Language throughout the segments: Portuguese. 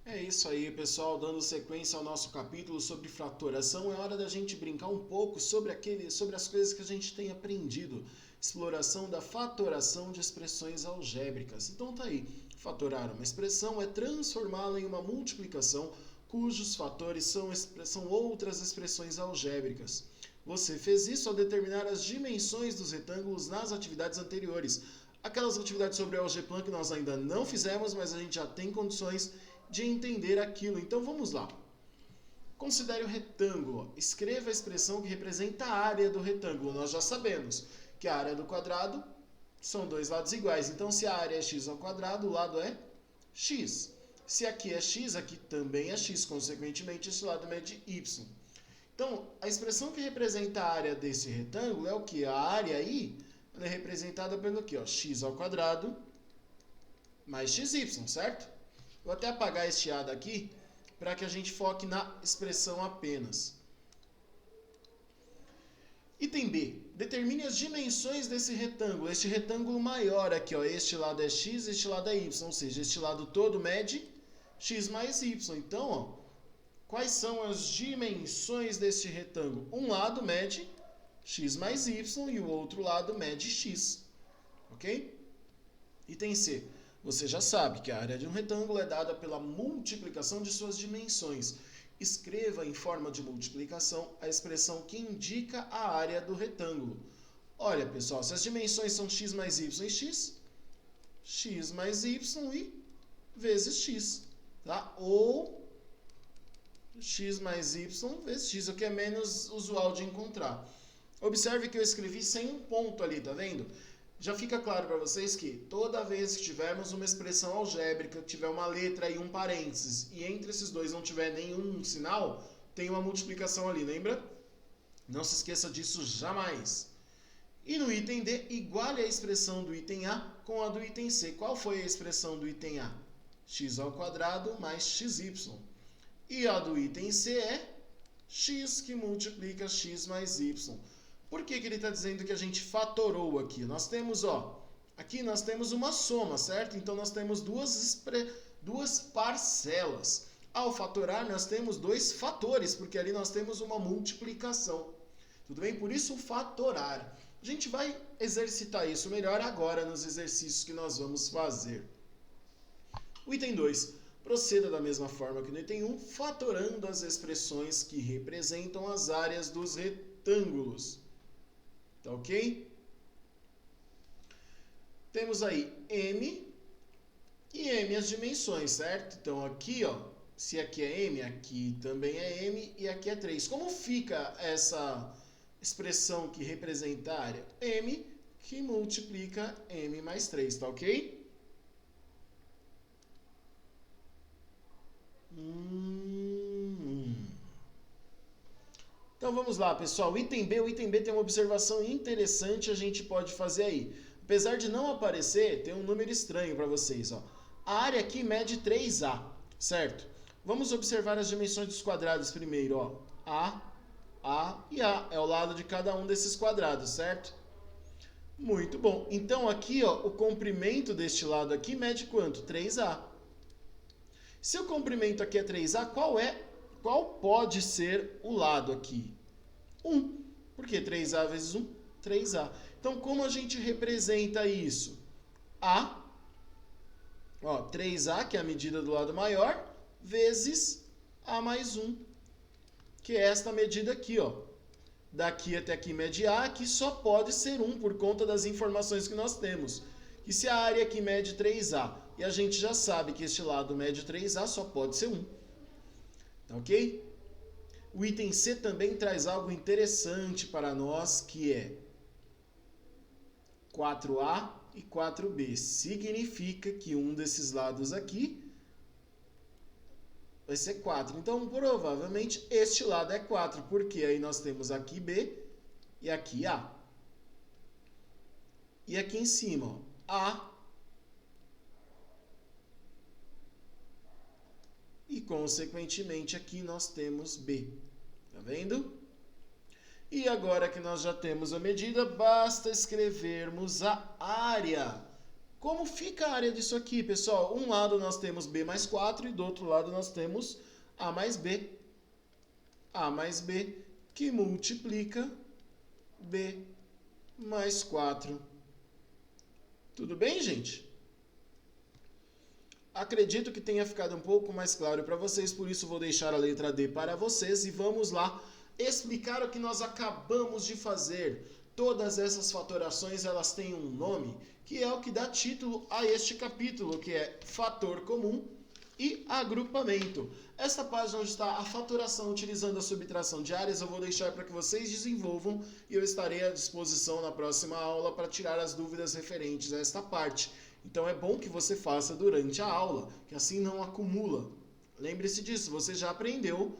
É isso aí, pessoal, dando sequência ao nosso capítulo sobre fratoração, é hora da gente brincar um pouco sobre as coisas que a gente tem aprendido. Exploração da fatoração de expressões algébricas. Então tá aí, fatorar uma expressão é transformá-la em uma multiplicação cujos fatores são outras expressões algébricas. Você fez isso ao determinar as dimensões dos retângulos nas atividades anteriores. Aquelas atividades sobre o algebra que nós ainda não fizemos, mas a gente já tem condições de entender aquilo. Então vamos lá. Considere o retângulo. Escreva a expressão que representa a área do retângulo. Nós já sabemos que a área do quadrado são dois lados iguais. Então, se a área é x ao quadrado, o lado é x. Se aqui é x, aqui também é x. Consequentemente, esse lado mede y. Então, a expressão que representa a área desse retângulo é o que? A área aí ela é representada pelo aqui, ó, x ao quadrado mais xy, certo? Vou até apagar este A daqui para que a gente foque na expressão apenas. Item B. Determine as dimensões desse retângulo. Este retângulo maior aqui, ó, este lado é x, este lado é y. Ou seja, este lado todo mede x mais y. Então, ó, quais são as dimensões deste retângulo? Um lado mede x mais y e o outro lado mede x. Ok? Item C. Você já sabe que a área de um retângulo é dada pela multiplicação de suas dimensões. Escreva em forma de multiplicação a expressão que indica a área do retângulo. Olha, pessoal, se as dimensões são x mais y e x mais y e vezes x. Tá? Ou x mais y vezes x, o que é menos usual de encontrar. Observe que eu escrevi sem um ponto ali, tá vendo? Já fica claro para vocês que toda vez que tivermos uma expressão algébrica, tiver uma letra e um parênteses, e entre esses dois não tiver nenhum sinal, tem uma multiplicação ali, lembra? Não se esqueça disso jamais. E no item D, iguale a expressão do item A com a do item C. Qual foi a expressão do item A? X ao quadrado mais xy. E a do item C é x que multiplica x mais y. Por que ele está dizendo que a gente fatorou aqui? Nós temos, ó, aqui nós temos uma soma, certo? Então nós temos duas parcelas. Ao fatorar, nós temos dois fatores, porque ali nós temos uma multiplicação. Tudo bem? Por isso, fatorar. A gente vai exercitar isso melhor agora nos exercícios que nós vamos fazer. O item 2. Proceda da mesma forma que no item 1, fatorando as expressões que representam as áreas dos retângulos. Tá ok? Temos aí m e m as dimensões, certo? Então aqui, ó, se aqui é m, aqui também é m e aqui é 3. Como fica essa expressão que representa a área? M que multiplica m mais 3, tá ok? Então vamos lá, pessoal. O item B tem uma observação interessante, a gente pode fazer aí. Apesar de não aparecer, tem um número estranho para vocês, ó. A área aqui mede 3A, certo? Vamos observar as dimensões dos quadrados primeiro, ó. A e A é o lado de cada um desses quadrados, certo? Muito bom. Então aqui, ó, o comprimento deste lado aqui mede quanto? 3A. Se o comprimento aqui é 3A, qual pode ser o lado aqui? 1. Por que 3A vezes 1? 3A. Então, como a gente representa isso? A, ó, 3A, que é a medida do lado maior, vezes A mais 1, que é esta medida aqui, ó. Daqui até aqui mede A, que só pode ser 1 por conta das informações que nós temos. Que se a área aqui mede 3A e a gente já sabe que este lado mede 3A, só pode ser 1. Tá ok? O item C também traz algo interessante para nós, que é 4A e 4B. Significa que um desses lados aqui vai ser 4. Então, provavelmente, este lado é 4, porque aí nós temos aqui B e aqui A. E aqui em cima, ó, A e, consequentemente, aqui nós temos B. Tá vendo? E agora que nós já temos a medida, basta escrevermos a área Como fica a área disso aqui, pessoal? Um lado nós temos B mais 4 e do outro lado nós temos A mais B. A mais B que multiplica B mais 4. Tudo bem, gente? Acredito que tenha ficado um pouco mais claro para vocês, por isso vou deixar a letra D para vocês e vamos lá explicar o que nós acabamos de fazer. Todas essas fatorações, elas têm um nome, que é o que dá título a este capítulo, que é fator comum e agrupamento. Esta página onde está a fatoração utilizando a subtração de áreas, eu vou deixar para que vocês desenvolvam e eu estarei à disposição na próxima aula para tirar as dúvidas referentes a esta parte. Então é bom que você faça durante a aula, que assim não acumula. Lembre-se disso, você já aprendeu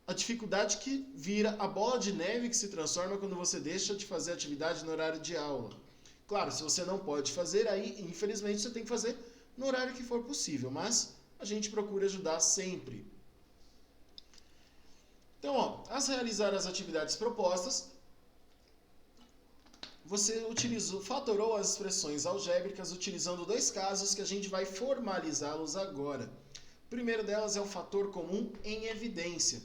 a dificuldade que vira a bola de neve que se transforma quando você deixa de fazer atividade no horário de aula. Claro, se você não pode fazer, aí infelizmente você tem que fazer no horário que for possível, mas a gente procura ajudar sempre. Então, ao realizar as atividades propostas, você fatorou as expressões algébricas utilizando dois casos que a gente vai formalizá-los agora. O primeiro delas é o fator comum em evidência.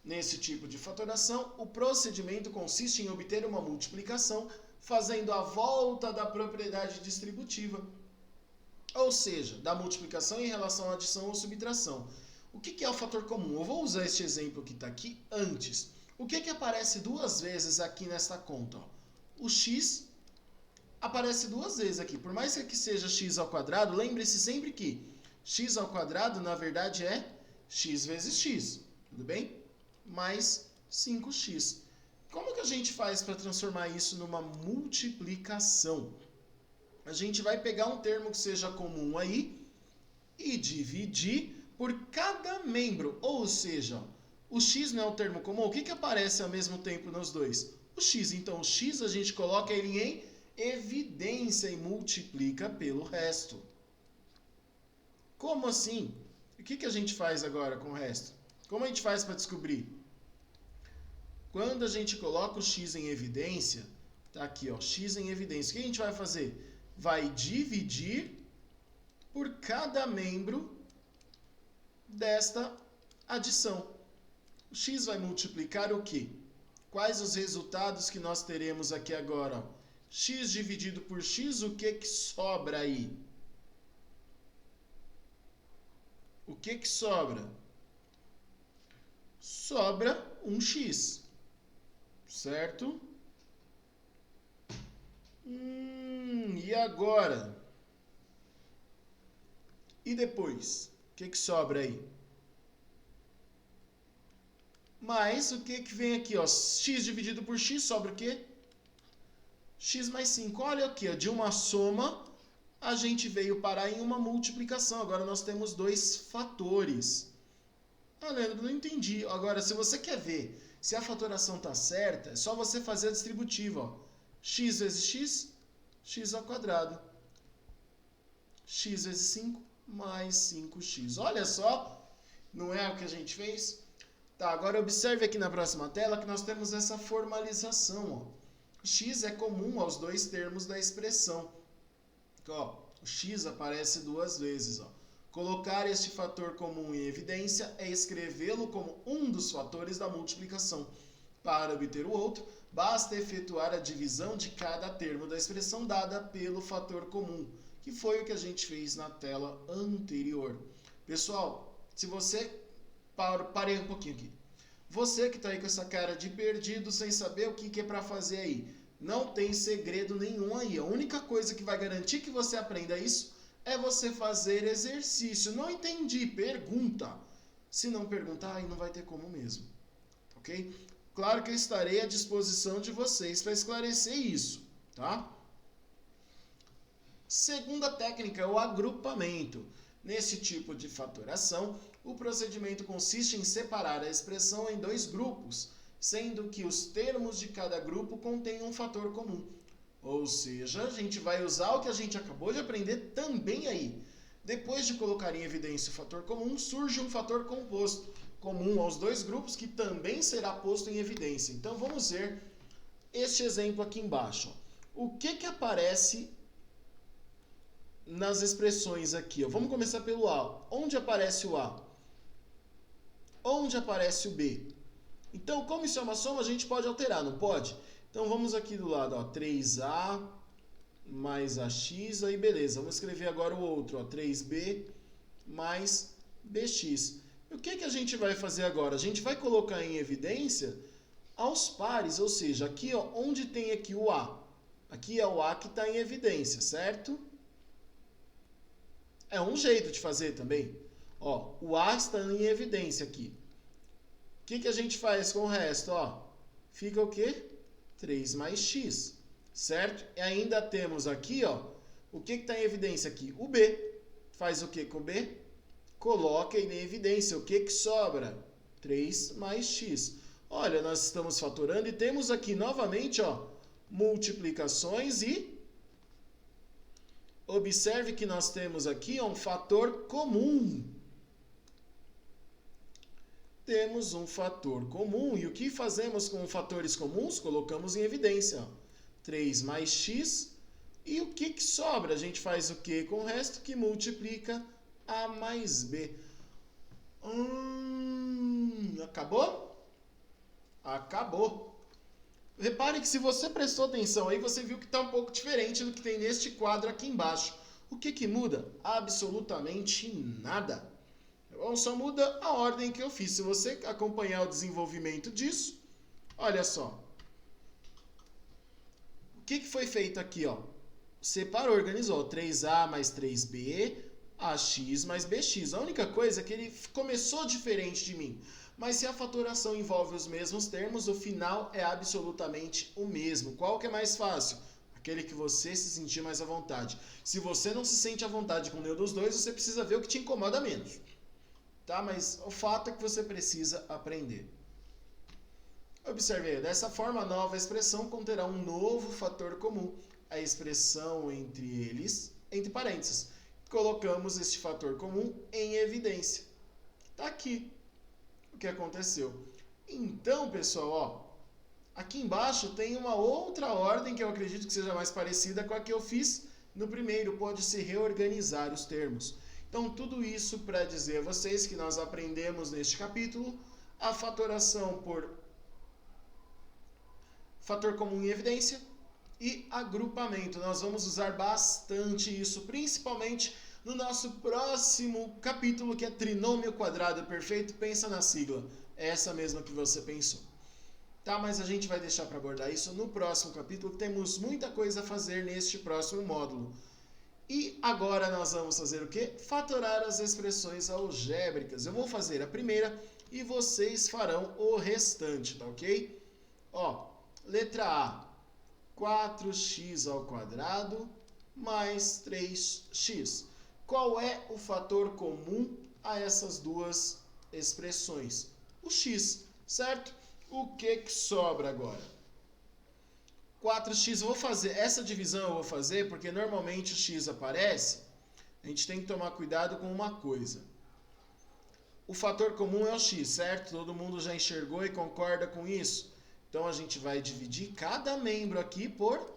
Nesse tipo de fatoração, o procedimento consiste em obter uma multiplicação fazendo a volta da propriedade distributiva, ou seja, da multiplicação em relação à adição ou subtração. O que é o fator comum? Eu vou usar este exemplo que está aqui antes. O que aparece duas vezes aqui nesta conta? O x aparece duas vezes aqui. Por mais que aqui seja x ao quadrado, lembre-se sempre que x ao quadrado, na verdade, é x vezes x. Tudo bem? Mais 5x. Como que a gente faz para transformar isso numa multiplicação? A gente vai pegar um termo que seja comum aí e dividir por cada membro. Ou seja, o x não é o termo comum. O que aparece ao mesmo tempo nos dois? O x. Então, o x a gente coloca ele em evidência e multiplica pelo resto. Como assim? O que a gente faz agora com o resto? Como a gente faz para descobrir? Quando a gente coloca o x em evidência, tá aqui, ó, x em evidência, o que a gente vai fazer? Vai dividir por cada membro desta adição. O x vai multiplicar o quê? Quais os resultados que nós teremos aqui agora? X dividido por x, o que sobra aí? O que sobra? Sobra um x, certo? E agora? E depois? O que sobra aí? Mas o que vem aqui? Ó? X dividido por x sobra o quê? X mais 5. Olha aqui, ó, de uma soma, a gente veio parar em uma multiplicação. Agora nós temos dois fatores. Ah, Leandro, não entendi. Agora, se você quer ver se a fatoração está certa, é só você fazer a distributiva. Ó. X vezes x, x ao quadrado. X vezes 5, mais 5x. Olha só, não é o que a gente fez? Tá, agora observe aqui na próxima tela que nós temos essa formalização. Ó. X é comum aos dois termos da expressão. Ó, o x aparece duas vezes. Ó. Colocar este fator comum em evidência é escrevê-lo como um dos fatores da multiplicação. Para obter o outro, basta efetuar a divisão de cada termo da expressão dada pelo fator comum, que foi o que a gente fez na tela anterior. Pessoal, se você... Parei um pouquinho aqui. Você que está aí com essa cara de perdido, sem saber o que é para fazer aí, não tem segredo nenhum aí. A única coisa que vai garantir que você aprenda isso é você fazer exercício. Não entendi, pergunta. Se não perguntar, aí não vai ter como mesmo. Ok? Claro que eu estarei à disposição de vocês para esclarecer isso, tá? Segunda técnica é o agrupamento. Nesse tipo de fatoração, o procedimento consiste em separar a expressão em dois grupos, sendo que os termos de cada grupo contêm um fator comum. Ou seja, a gente vai usar o que a gente acabou de aprender também aí. Depois de colocar em evidência o fator comum, surge um fator composto, comum aos dois grupos, que também será posto em evidência. Então, vamos ver este exemplo aqui embaixo. O que aparece nas expressões aqui, ó. Vamos começar pelo A. Onde aparece o A? Onde aparece o B? Então, como isso é uma soma, a gente pode alterar, não pode? Então, vamos aqui do lado, ó, 3A mais AX, aí beleza. Vamos escrever agora o outro, ó, 3B mais BX. E o que a gente vai fazer agora? A gente vai colocar em evidência aos pares, ou seja, aqui, ó, onde tem aqui o A. Aqui é o A que está em evidência, certo? É um jeito de fazer também. Ó, o A está em evidência aqui. O que a gente faz com o resto? Ó, fica o quê? 3 mais x, certo? E ainda temos aqui, ó, o que está em evidência aqui? O B. Faz o que com o B? Coloca ele em evidência. O que sobra? 3 mais x. Olha, nós estamos fatorando e temos aqui novamente, ó, multiplicações e observe que nós temos aqui um fator comum. Temos um fator comum. E o que fazemos com fatores comuns? Colocamos em evidência. Ó. 3 mais x. E o que sobra? A gente faz o que com o resto? Que multiplica A mais B. Acabou? Acabou. Repare que se você prestou atenção aí, você viu que está um pouco diferente do que tem neste quadro aqui embaixo. O que muda? Absolutamente nada. Bom, só muda a ordem que eu fiz. Se você acompanhar o desenvolvimento disso, olha só. O que foi feito aqui, ó? Separou, organizou. 3A mais 3B, AX mais BX. A única coisa é que ele começou diferente de mim. Mas se a fatoração envolve os mesmos termos, o final é absolutamente o mesmo. Qual que é mais fácil? Aquele que você se sentir mais à vontade. Se você não se sente à vontade com nenhum dos dois, você precisa ver o que te incomoda menos. Tá? Mas o fato é que você precisa aprender. Observe aí, dessa forma, a nova expressão conterá um novo fator comum, a expressão entre eles, entre parênteses. Colocamos este fator comum em evidência. Está aqui o que aconteceu. Então, pessoal, ó, aqui embaixo tem uma outra ordem que eu acredito que seja mais parecida com a que eu fiz no primeiro. Pode-se reorganizar os termos. Então, tudo isso para dizer a vocês que nós aprendemos neste capítulo a fatoração por fator comum em evidência e agrupamento. Nós vamos usar bastante isso, principalmente no nosso próximo capítulo, que é trinômio quadrado perfeito. Pensa na sigla, é essa mesma que você pensou. Tá, mas a gente vai deixar para abordar isso no próximo capítulo. Temos muita coisa a fazer neste próximo módulo. E agora nós vamos fazer o quê? Fatorar as expressões algébricas. Eu vou fazer a primeira e vocês farão o restante, tá ok? Ó, letra A, 4x ao quadrado mais 3x. Qual é o fator comum a essas duas expressões? O x, certo? O que sobra agora? 4x, eu vou fazer, essa divisão eu vou fazer porque normalmente o x aparece, a gente tem que tomar cuidado com uma coisa. O fator comum é o x, certo? Todo mundo já enxergou e concorda com isso? Então, a gente vai dividir cada membro aqui por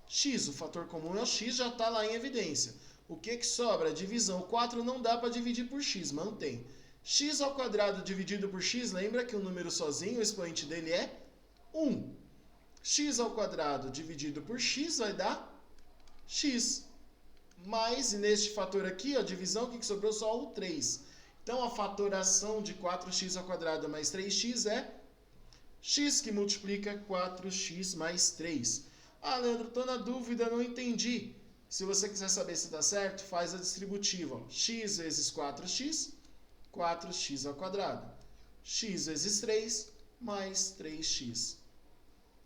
x. O fator comum é o x, já está lá em evidência. O que sobra? A divisão. 4 não dá para dividir por x, mantém. X ao quadrado dividido por x, lembra que o número sozinho, o expoente dele é 1. X ao quadrado dividido por x vai dar x. Mas, neste fator aqui, a divisão, o que sobrou? Só o 3. Então, a fatoração de 4x ao quadrado mais 3x é x, que multiplica 4x mais 3. Ah, Leandro, estou na dúvida, não entendi. Se você quiser saber se dá certo, faz a distributiva. Ó. X vezes 4x, 4x ao quadrado. X vezes 3, mais 3x.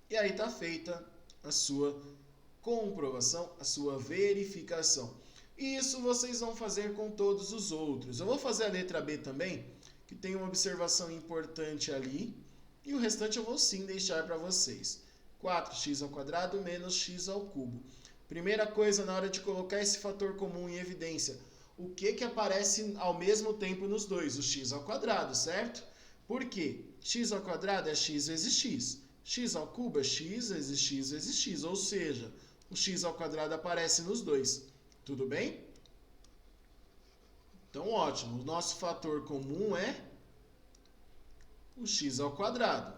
E aí está feita a sua comprovação, a sua verificação. E isso vocês vão fazer com todos os outros. Eu vou fazer a letra B também, que tem uma observação importante ali. E o restante eu vou sim deixar para vocês. 4x ao quadrado menos x ao cubo. Primeira coisa, na hora de colocar esse fator comum em evidência, o que aparece ao mesmo tempo nos dois? O x ao quadrado, certo? Por quê? X ao quadrado é x vezes x. X ao cubo é x vezes x vezes x. Ou seja, o x ao quadrado aparece nos dois. Tudo bem? Então, ótimo. O nosso fator comum é o x ao quadrado.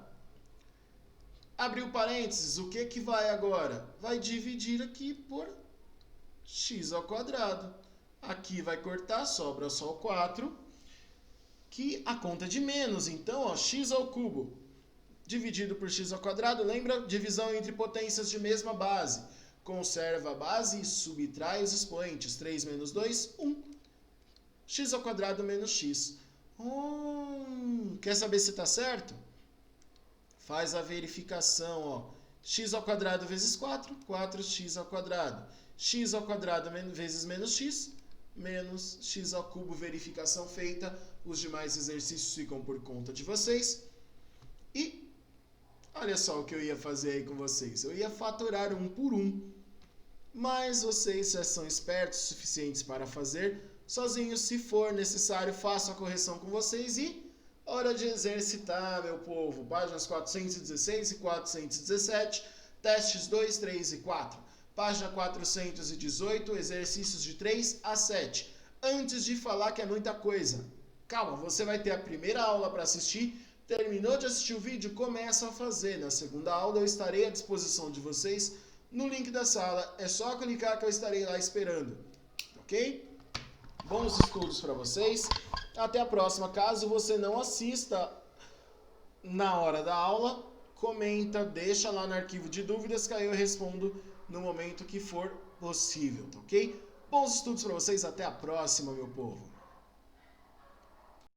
Abriu parênteses, o que vai agora? Vai dividir aqui por x ao quadrado. Aqui vai cortar, sobra só o 4, que a conta é de menos. Então, ó, x ao cubo dividido por x ao quadrado. Lembra? Divisão entre potências de mesma base. Conserva a base e subtrai os expoentes. 3 menos 2, 1. X ao quadrado menos x. Quer saber se está certo? Faz a verificação, ó. X ao quadrado vezes 4, 4x ao quadrado. X ao quadrado vezes menos x, menos x ao cubo, verificação feita. Os demais exercícios ficam por conta de vocês. E olha só o que eu ia fazer aí com vocês. Eu ia fatorar um por um. Mas vocês já são espertos o suficientes para fazer sozinhos. Se for necessário, faço a correção com vocês e hora de exercitar, meu povo. Páginas 416 e 417, testes 2, 3 e 4. Página 418, exercícios de 3 a 7. Antes de falar que é muita coisa, calma, você vai ter a primeira aula para assistir. Terminou de assistir o vídeo, começa a fazer. Na segunda aula eu estarei à disposição de vocês no link da sala. É só clicar que eu estarei lá esperando. Ok? Bons estudos para vocês. Até a próxima. Caso você não assista na hora da aula, comenta, deixa lá no arquivo de dúvidas que aí eu respondo no momento que for possível, tá ok? Bons estudos para vocês. Até a próxima, meu povo.